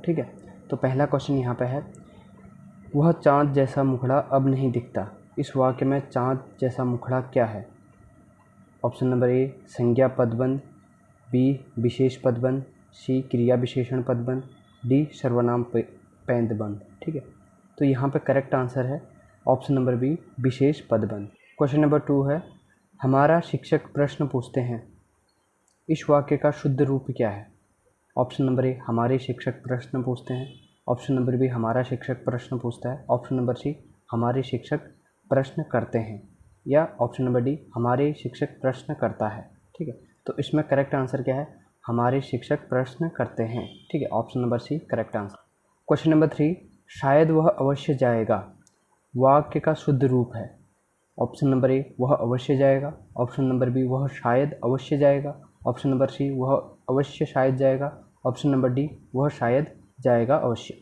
ठीक है। तो पहला क्वेश्चन यहाँ पे है, वह चाँद जैसा मुखड़ा अब नहीं दिखता। इस वाक्य में चाँद जैसा मुखड़ा क्या है? ऑप्शन नंबर ए संज्ञा पदबंध, बी विशेष पदबंध, सी क्रिया विशेषण पदबंध, डी सर्वनाम पैंदबंध। ठीक है, तो यहाँ पे करेक्ट आंसर है ऑप्शन नंबर बी विशेष पदबंध। क्वेश्चन नंबर 2 है, हमारा शिक्षक प्रश्न पूछते हैं। इस वाक्य का शुद्ध रूप क्या है? ऑप्शन नंबर ए हमारे शिक्षक प्रश्न पूछते हैं, ऑप्शन नंबर बी हमारा शिक्षक प्रश्न पूछता है, ऑप्शन नंबर सी हमारे शिक्षक प्रश्न करते हैं, या ऑप्शन नंबर डी हमारे शिक्षक प्रश्न करता है। ठीक है, तो इसमें करेक्ट आंसर क्या है? हमारे शिक्षक प्रश्न करते हैं। ठीक है, option number C correct answer. Question number 3, शायद वह अवश्य जाएगा वाक्य का शुद्ध रूप है। ऑप्शन नंबर ए वह अवश्य जाएगा, ऑप्शन नंबर बी वह शायद अवश्य जाएगा, ऑप्शन नंबर सी वह अवश्य शायद जाएगा, ऑप्शन नंबर डी वह शायद जाएगा अवश्य।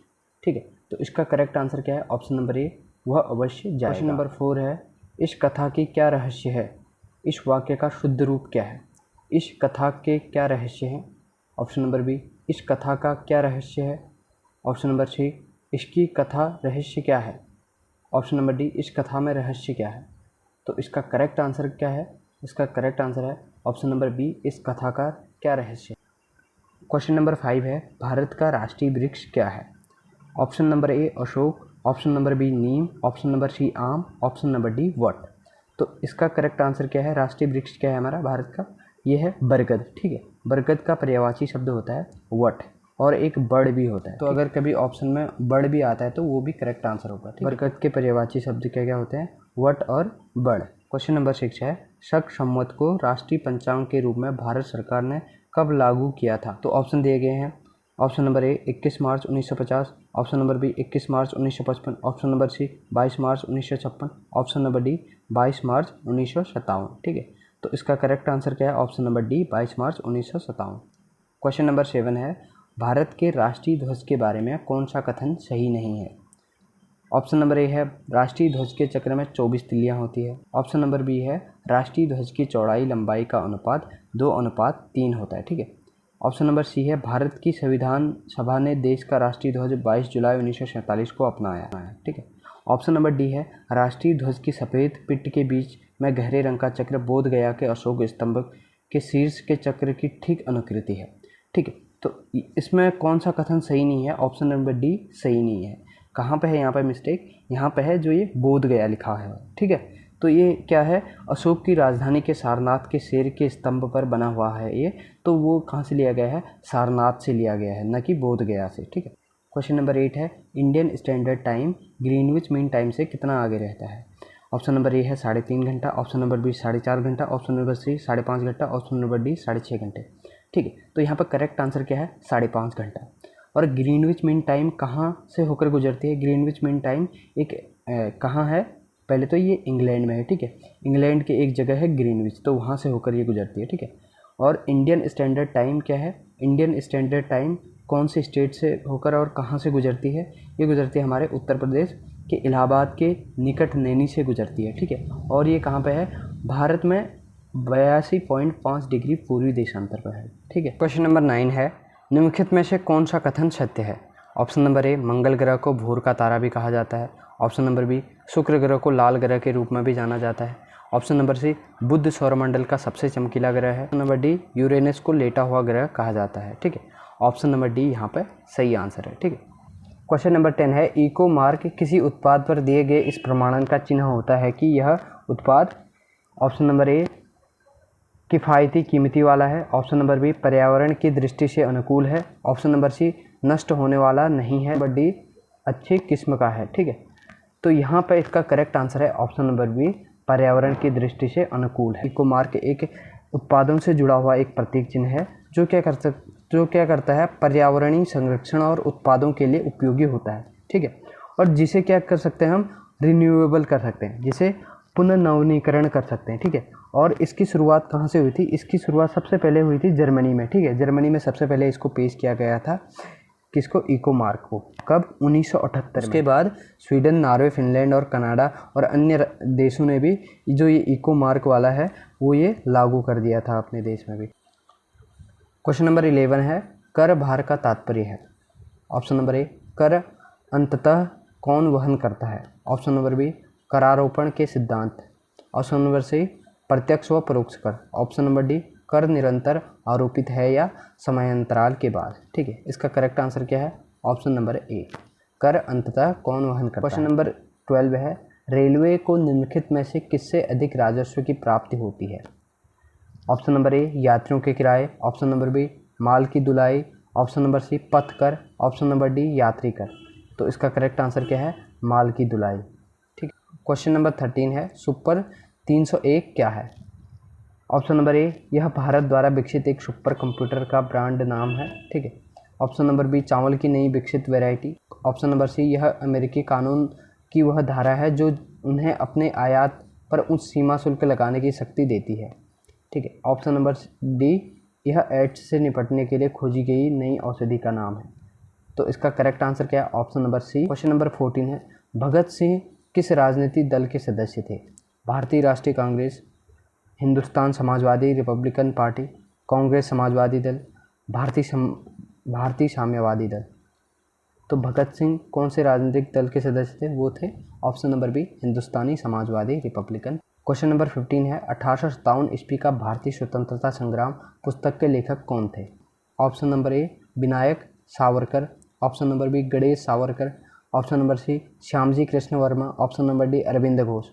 ठीक है, तो इसका करेक्ट आंसर क्या है? ऑप्शन नंबर ए वह अवश्य जाएगा। क्वेश्चन नंबर 4 है, इस कथा की क्या रहस्य है? इस वाक्य का शुद्ध रूप क्या है? इस कथा के क्या रहस्य हैं? ऑप्शन नंबर बी इस कथा का क्या रहस्य है, ऑप्शन नंबर सी इसकी कथा रहस्य क्या है, ऑप्शन नंबर डी इस कथा में रहस्य क्या है। तो इसका करेक्ट आंसर क्या है? इसका करेक्ट आंसर है ऑप्शन नंबर बी इस कथा का क्या रहस्य। क्वेश्चन नंबर 5 है, भारत का राष्ट्रीय वृक्ष क्या है? Option number A ashok, option number B neem, option number C आम, ऑप्शन नंबर डी वट। तो इसका करेक्ट आंसर क्या है? राष्ट्रीय वृक्ष क्या है हमारा भारत का? ये है बरगद। ठीक है, बरगद का पर्यायवाची शब्द होता है वट, और एक बड़ भी होता है। तो अगर कभी ऑप्शन में बड़ भी आता है तो वो भी करेक्ट आंसर होगा। बरगद के पर्यायवाची शब्द क्या क्या होते हैं? वट और बड़। क्वेश्चन नंबर 6 है, शक संवत को राष्ट्रीय पंचांग के रूप में भारत सरकार ने कब लागू किया था? तो ऑप्शन दिए गए हैं। Option number A 21 March 1950, option number B 21 March 1955, option number C 22 March 1956, option number D 22 March 1957। ठीक है, तो इसका करेक्ट आंसर क्या है? Option number D 22 March 1957। Question number 7 है, भारत के राष्ट्रीय ध्वज के बारे में कौन सा कथन सही नहीं है? ऑप्शन नंबर ए है राष्ट्रीय ध्वज के चक्र में 24 तिल्लियाँ होती है, ऑप्शन नंबर बी है राष्ट्रीय ध्वज की चौड़ाई लंबाई का अनुपात 2:3 होता है। ठीक है, ऑप्शन नंबर सी है भारत की संविधान सभा ने देश का राष्ट्रीय ध्वज 22 जुलाई 1947 को अपनाया है। ठीक है, ऑप्शन नंबर डी है राष्ट्रीय ध्वज की सफ़ेद पिट्ट के बीच में गहरे रंग का चक्र बोध गया के अशोक स्तंभ के शीर्ष के चक्र की ठीक अनुकृति है। ठीक है, तो इसमें कौन सा कथन सही नहीं है? ऑप्शन नंबर डी सही नहीं है। कहाँ पे है यहाँ पे मिस्टेक? यहाँ पे है जो ये बोध गया लिखा है। ठीक है, तो ये क्या है? अशोक की राजधानी के सारनाथ के शेर के स्तंभ पर बना हुआ है ये, तो वो कहाँ से लिया गया है? सारनाथ से लिया गया है, न कि बोध गया से। ठीक है, क्वेश्चन नंबर 8 है, Indian standard time Greenwich mean time से कितना आगे रहता है? ऑप्शन नंबर ए है 3.5 घंटा, ऑप्शन नंबर बी 4.5 घंटा, ऑप्शन नंबर सी 5.5 घंटा, ऑप्शन नंबर डी 6.5 घंटे। ठीक है, तो यहाँ पर करेक्ट आंसर क्या है? 5.5 घंटा। और ग्रीनविच मीन टाइम कहाँ से होकर गुजरती है? ग्रीनविच मीन टाइम एक कहाँ है? पहले तो ये इंग्लैंड में है। ठीक है, इंग्लैंड के एक जगह है ग्रीनविच, तो वहाँ से होकर ये गुजरती है। ठीक है, और इंडियन स्टैंडर्ड टाइम क्या है? इंडियन स्टैंडर्ड टाइम कौन से स्टेट से होकर और कहाँ से गुजरती है? ये गुजरती है हमारे उत्तर प्रदेश के इलाहाबाद के निकट नैनी से गुजरती है। ठीक है, और ये कहाँ पे है? भारत में 82.5 डिग्री पूर्वी देशांतर पर है। ठीक है, क्वेश्चन नंबर 9 है, निम्नलिखित में से कौन सा कथन सत्य है? ऑप्शन नंबर ए मंगल ग्रह को भोर का तारा भी कहा जाता है, ऑप्शन नंबर बी शुक्र ग्रह को लाल ग्रह के रूप में भी जाना जाता है, ऑप्शन नंबर सी बुध सौरमंडल का सबसे चमकीला ग्रह है, ऑप्शन नंबर डी यूरेनस को लेटा हुआ ग्रह कहा जाता है। ठीक है, ऑप्शन नंबर डी यहाँ पर सही आंसर है। ठीक है, क्वेश्चन नंबर 10 है, इको मार्क किसी उत्पाद पर दिए गए इस प्रमाणन का चिन्ह होता है कि यह उत्पाद ऑप्शन नंबर ए किफ़ायती कीमती वाला है, ऑप्शन नंबर बी पर्यावरण की दृष्टि से अनुकूल है, ऑप्शन नंबर सी नष्ट होने वाला नहीं है, नंबर डी अच्छी किस्म का है। ठीक है, तो यहाँ पर इसका करेक्ट आंसर है ऑप्शन नंबर बी पर्यावरण की दृष्टि से अनुकूल है। इको मार्क एक उत्पादों से जुड़ा हुआ एक प्रतीक चिन्ह है जो क्या करता है? पर्यावरणीय संरक्षण और उत्पादों के लिए उपयोगी होता है। ठीक है, और जिसे क्या कर सकते हैं हम? रिन्यूएबल कर सकते हैं, जिसे पुनर्नवीनीकरण कर सकते हैं। ठीक है, और इसकी शुरुआत कहाँ से हुई थी? इसकी शुरुआत सबसे पहले हुई थी जर्मनी में। ठीक है, जर्मनी में सबसे पहले इसको पेश किया गया था। किसको? इको मार्क को। कब? 1978। उसके बाद स्वीडन, नॉर्वे, फिनलैंड और कनाडा और अन्य देशों ने भी जो ये इको मार्क वाला है वो ये लागू कर दिया था अपने देश में भी। क्वेश्चन नंबर 11 है, कर भार का तात्पर्य है। ऑप्शन नंबर ए कर अंततः कौन वहन करता है। ऑप्शन नंबर बी करारोपण के सिद्धांत। ऑप्शन नंबर सी प्रत्यक्ष व परोक्ष कर। ऑप्शन नंबर डी कर निरंतर आरोपित है या समयांतराल के बाद। ठीक है, इसका करेक्ट आंसर क्या है? ऑप्शन नंबर ए कर अंततः कौन वहन करता है। क्वेश्चन नंबर 12 है रेलवे को निम्नलिखित में से किससे अधिक राजस्व की प्राप्ति होती है। ऑप्शन नंबर ए यात्रियों के किराए। ऑप्शन नंबर बी माल की ढुलाई। ऑप्शन नंबर सी पथ कर। ऑप्शन नंबर डी यात्री कर। तो इसका करेक्ट आंसर क्या है? माल की ढुलाई। ठीक। क्वेश्चन नंबर 13 है सुपर 301 क्या है। ऑप्शन नंबर ए यह भारत द्वारा विकसित एक सुपर कंप्यूटर का ब्रांड नाम है। ठीक है। ऑप्शन नंबर बी चावल की नई विकसित वैरायटी। ऑप्शन नंबर सी यह अमेरिकी कानून की वह धारा है जो उन्हें अपने आयात पर उच्च सीमा शुल्क लगाने की शक्ति देती है। ठीक है। ऑप्शन नंबर डी यह एड्स से निपटने के लिए खोजी गई नई औषधि का नाम है। तो इसका करेक्ट आंसर क्या है? Option number C. Question number 14 है भगत सिंह किस राजनीतिक दल के सदस्य थे। भारतीय राष्ट्रीय कांग्रेस, हिंदुस्तान समाजवादी रिपब्लिकन पार्टी, कांग्रेस समाजवादी दल, भारतीय साम्यवादी दल। तो भगत सिंह कौन से राजनीतिक दल के सदस्य थे? वो थे ऑप्शन नंबर बी हिंदुस्तानी समाजवादी रिपब्लिकन। क्वेश्चन नंबर 15 है 1857 ईस्वी का भारतीय स्वतंत्रता संग्राम पुस्तक के लेखक कौन थे। Option number A Vinayak Savarkar. Option number B Ganesh Savarkar. Option number C Shyamji Krishna Varma. Option number D Arvind Ghosh.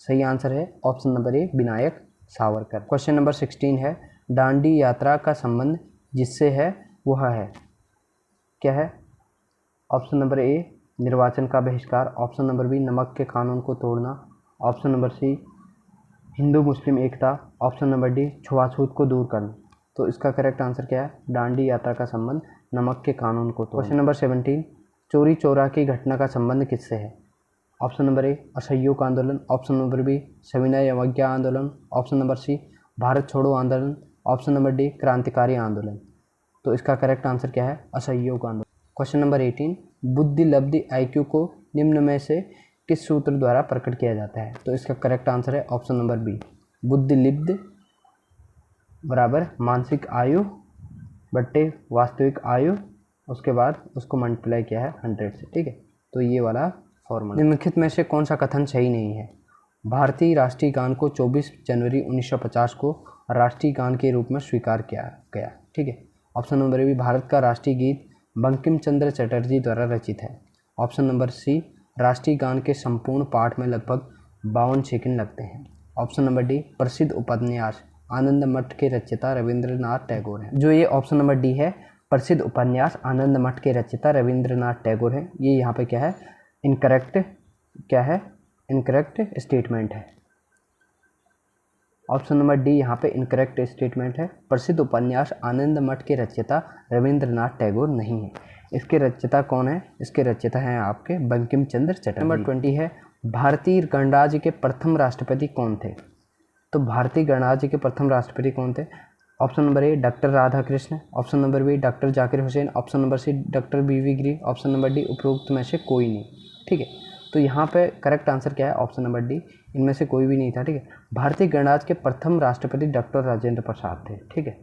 सही आंसर है option number A Vinayak Savarkar. Question number 16 है दांडी यात्रा का संबंध जिससे है वह है क्या है। ऑप्शन नंबर ए निर्वाचन का बहिष्कार। ऑप्शन नंबर बी नमक के कानून को तोड़ना। ऑप्शन नंबर सी हिंदू मुस्लिम एकता। ऑप्शन नंबर डी छुआछूत को दूर करना। तो इसका करेक्ट आंसर क्या है? दांडी यात्रा का संबंध नमक के कानून को तोड़ना। क्वेश्चन नंबर 17 चोरी चौरा की घटना का संबंध किससे है। ऑप्शन नंबर ए असहयोग आंदोलन। ऑप्शन नंबर बी सविनय अवज्ञा आंदोलन। ऑप्शन नंबर सी भारत छोड़ो आंदोलन। ऑप्शन नंबर डी क्रांतिकारी आंदोलन। तो इसका करेक्ट आंसर क्या है? असहयोग आंदोलन। क्वेश्चन नंबर 18 बुद्धि लब्धि IQ को निम्न में से किस सूत्र द्वारा प्रकट किया जाता है। तो इसका करेक्ट आंसर है ऑप्शन नंबर बी बुद्धि लब्धि बराबर मानसिक आयु बट्टे वास्तविक आयु, उसके बाद उसको मल्टीप्लाई किया है 100 से। ठीक है, तो ये वाला फॉर्मूला। निम्नलिखित में से कौन सा कथन सही नहीं है। भारतीय राष्ट्रीय गान को 24 जनवरी 1950 को राष्ट्रीय गान के रूप में स्वीकार किया गया। ठीक है। ऑप्शन नंबर बी भारत का राष्ट्रीय गीत बंकिम चंद्र चटर्जी द्वारा रचित है। ऑप्शन नंबर सी राष्ट्रीय गान के संपूर्ण पाठ में लगभग 52 सेकंड लगते हैं। ऑप्शन नंबर डी प्रसिद्ध उपन्यास आनंद मठ के रचयिता रविंद्रनाथ टैगोर हैं। जो ये ऑप्शन नंबर डी है प्रसिद्ध उपन्यास आनंद मठ के रचयिता रविंद्रनाथ टैगोर हैं, ये यहाँ पे क्या है? इनकरेक्ट क्या है? इनकरेक्ट स्टेटमेंट है। ऑप्शन नंबर डी यहाँ पे इनकरेक्ट स्टेटमेंट है। प्रसिद्ध उपन्यास आनंद मठ के रचयिता रविंद्रनाथ टैगोर नहीं है। इसके रचयिता कौन है? इसके रचयिता हैं आपके बंकिम चंद्र चटर्जी। नंबर 20 है भारतीय गणराज्य के प्रथम राष्ट्रपति कौन थे। तो भारतीय गणराज्य के प्रथम राष्ट्रपति कौन थे? Option number A doctor Radhakrishna. Option number B doctor Zakir Hussain. Option number C doctor BV Giri. Option number D उपरोक्त में से कोई नहीं। ठीक है, तो यहाँ पे करेक्ट आंसर क्या है? ऑप्शन नंबर डी इनमें से कोई भी नहीं था। ठीक है, भारतीय गणराज्य के प्रथम राष्ट्रपति डॉक्टर राजेंद्र प्रसाद थे। ठीक है।